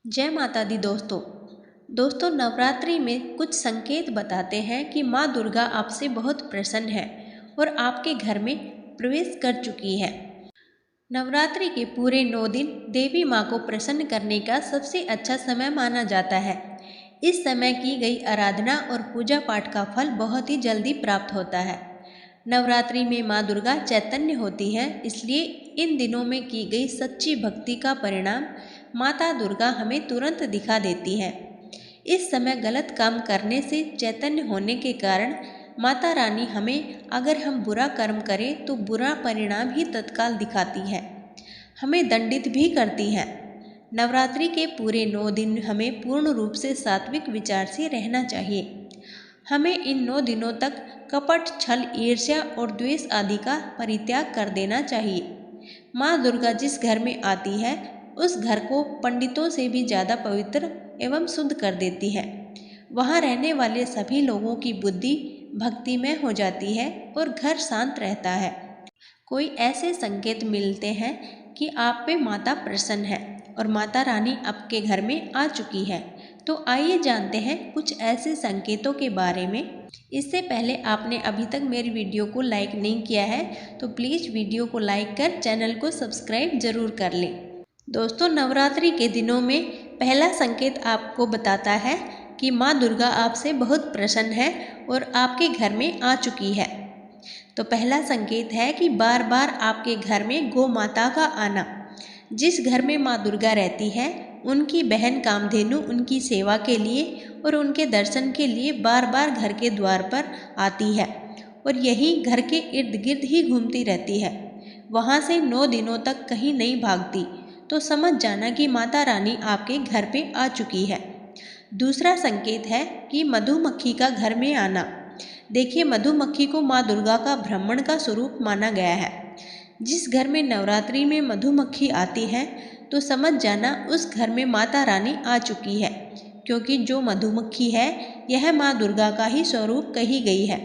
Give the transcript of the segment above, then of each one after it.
जय माता दी दोस्तों। नवरात्रि में कुछ संकेत बताते हैं कि माँ दुर्गा आपसे बहुत प्रसन्न है और आपके घर में प्रवेश कर चुकी है। नवरात्रि के पूरे 9 दिन देवी माँ को प्रसन्न करने का सबसे अच्छा समय माना जाता है। इस समय की गई आराधना और पूजा पाठ का फल बहुत ही जल्दी प्राप्त होता है। नवरात्रि में माँ दुर्गा चैतन्य होती है, इसलिए इन दिनों में की गई सच्ची भक्ति का परिणाम माता दुर्गा हमें तुरंत दिखा देती है। इस समय गलत काम करने से चैतन्य होने के कारण माता रानी हमें, अगर हम बुरा कर्म करें तो बुरा परिणाम ही तत्काल दिखाती है, हमें दंडित भी करती है। नवरात्रि के पूरे 9 दिन हमें पूर्ण रूप से सात्विक विचार से रहना चाहिए। हमें इन 9 दिनों तक कपट, छल, ईर्ष्या और द्वेष आदि का परित्याग कर देना चाहिए। माँ दुर्गा जिस घर में आती है उस घर को पंडितों से भी ज़्यादा पवित्र एवं शुद्ध कर देती है। वहाँ रहने वाले सभी लोगों की बुद्धि भक्तिमय हो जाती है और घर शांत रहता है। कोई ऐसे संकेत मिलते हैं कि आप पे माता प्रसन्न है और माता रानी आपके घर में आ चुकी है, तो आइए जानते हैं कुछ ऐसे संकेतों के बारे में। इससे पहले आपने अभी तक मेरी वीडियो को लाइक नहीं किया है तो प्लीज़ वीडियो को लाइक कर चैनल को सब्सक्राइब ज़रूर कर लें। दोस्तों, नवरात्रि के दिनों में पहला संकेत आपको बताता है कि माँ दुर्गा आपसे बहुत प्रसन्न है और आपके घर में आ चुकी है। तो पहला संकेत है कि बार बार आपके घर में गौ माता का आना। जिस घर में माँ दुर्गा रहती है उनकी बहन कामधेनु उनकी सेवा के लिए और उनके दर्शन के लिए बार बार घर के द्वार पर आती है और यही घर के इर्द गिर्द ही घूमती रहती है। वहाँ से 9 दिनों तक कहीं नहीं भागती, तो समझ जाना कि माता रानी आपके घर पे आ चुकी है। दूसरा संकेत है कि मधुमक्खी का घर में आना। देखिए, मधुमक्खी को माँ दुर्गा का ब्राह्मण का स्वरूप माना गया है। जिस घर में नवरात्रि में मधुमक्खी आती है तो समझ जाना उस घर में माता रानी आ चुकी है, क्योंकि जो मधुमक्खी है यह माँ दुर्गा का ही स्वरूप कही गई है।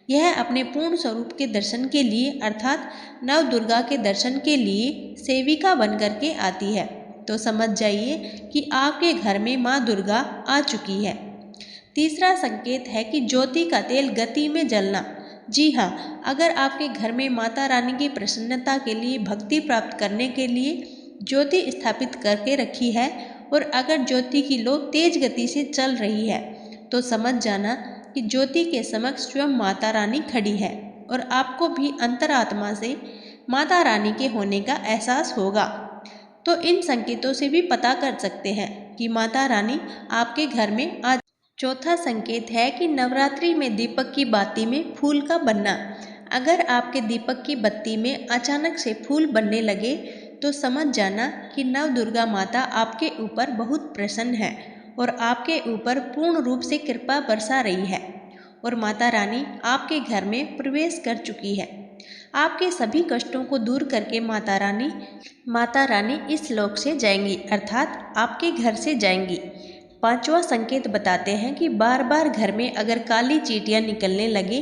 यह अपने पूर्ण स्वरूप के दर्शन के लिए अर्थात नव दुर्गा के दर्शन के लिए सेविका बनकर के आती है, तो समझ जाइए कि आपके घर में माँ दुर्गा आ चुकी है। तीसरा संकेत है कि ज्योति का तेल गति में जलना। जी हाँ, अगर आपके घर में माता रानी की प्रसन्नता के लिए, भक्ति प्राप्त करने के लिए ज्योति स्थापित करके रखी है और अगर ज्योति की लो तेज गति से चल रही है तो समझ जाना कि ज्योति के समक्ष स्वयं माता रानी खड़ी है और आपको भी अंतरात्मा से माता रानी के होने का एहसास होगा। तो इन संकेतों से भी पता कर सकते हैं कि माता रानी आपके घर में आ। चौथा संकेत है कि नवरात्रि में दीपक की बाती में फूल का बनना। अगर आपके दीपक की बत्ती में अचानक से फूल बनने लगे तो समझ जाना कि नव दुर्गा माता आपके ऊपर बहुत प्रसन्न है और आपके ऊपर पूर्ण रूप से कृपा बरसा रही है और माता रानी आपके घर में प्रवेश कर चुकी है। आपके सभी कष्टों को दूर करके माता रानी इस लोक से जाएंगी, अर्थात आपके घर से जाएंगी। पांचवा संकेत बताते हैं कि बार बार घर में अगर काली चींटियां निकलने लगे,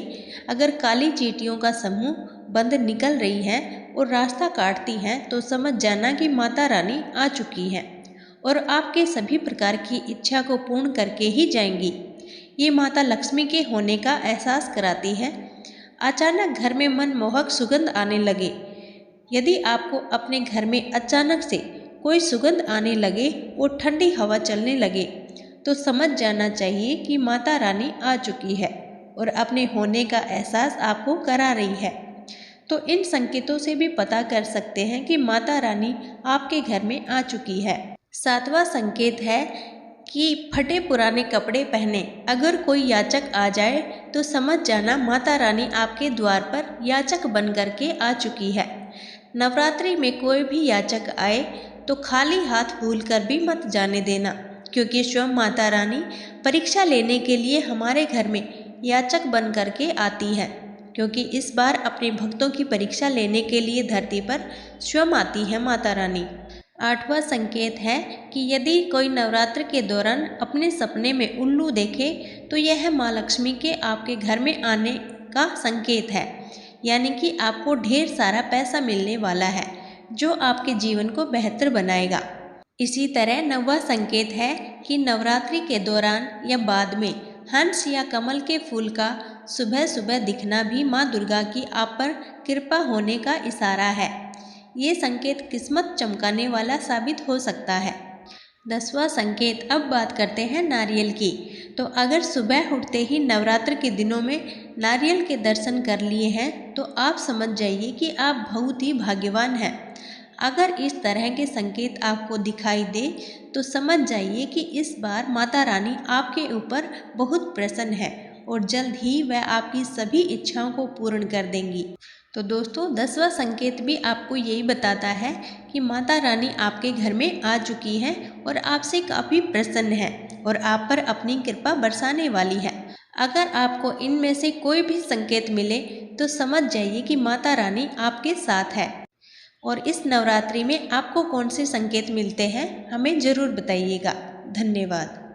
अगर काली चींटियों का समूह बंद निकल रही हैं और रास्ता काटती हैं तो समझ जाना कि माता रानी आ चुकी है और आपके सभी प्रकार की इच्छा को पूर्ण करके ही जाएंगी। ये माता लक्ष्मी के होने का एहसास कराती है। अचानक घर में मनमोहक सुगंध आने लगे। यदि आपको अपने घर में अचानक से कोई सुगंध आने लगे और ठंडी हवा चलने लगे तो समझ जाना चाहिए कि माता रानी आ चुकी है और अपने होने का एहसास आपको करा रही है। तो इन संकेतों से भी पता कर सकते हैं कि माता रानी आपके घर में आ चुकी है। सातवां संकेत है कि फटे पुराने कपड़े पहने। अगर कोई याचक आ जाए तो समझ जाना माता रानी आपके द्वार पर याचक बन करके आ चुकी है। नवरात्रि में कोई भी याचक आए तो खाली हाथ भूल कर भी मत जाने देना, क्योंकि स्वयं माता रानी परीक्षा लेने के लिए हमारे घर में याचक बन करके आती है, क्योंकि इस बार अपने भक्तों की परीक्षा लेने के लिए धरती पर स्वयं आती है माता रानी। आठवां संकेत है कि यदि कोई नवरात्र के दौरान अपने सपने में उल्लू देखे तो यह माँ लक्ष्मी के आपके घर में आने का संकेत है, यानी कि आपको ढेर सारा पैसा मिलने वाला है जो आपके जीवन को बेहतर बनाएगा। इसी तरह नौवां संकेत है कि नवरात्रि के दौरान या बाद में हंस या कमल के फूल का सुबह सुबह दिखना भी माँ दुर्गा की आप पर कृपा होने का इशारा है। ये संकेत किस्मत चमकाने वाला साबित हो सकता है। 10वां संकेत, अब बात करते हैं नारियल की। तो अगर सुबह उठते ही नवरात्र के दिनों में नारियल के दर्शन कर लिए हैं तो आप समझ जाइए कि आप बहुत ही भाग्यवान हैं। अगर इस तरह के संकेत आपको दिखाई दे तो समझ जाइए कि इस बार माता रानी आपके ऊपर बहुत प्रसन्न है और जल्द ही वह आपकी सभी इच्छाओं को पूर्ण कर देंगी। तो दोस्तों 10वां संकेत भी आपको यही बताता है कि माता रानी आपके घर में आ चुकी हैं और आपसे काफ़ी प्रसन्न है और आप पर अपनी कृपा बरसाने वाली है। अगर आपको इनमें से कोई भी संकेत मिले तो समझ जाइए कि माता रानी आपके साथ है। और इस नवरात्रि में आपको कौन से संकेत मिलते हैं हमें ज़रूर बताइएगा। धन्यवाद।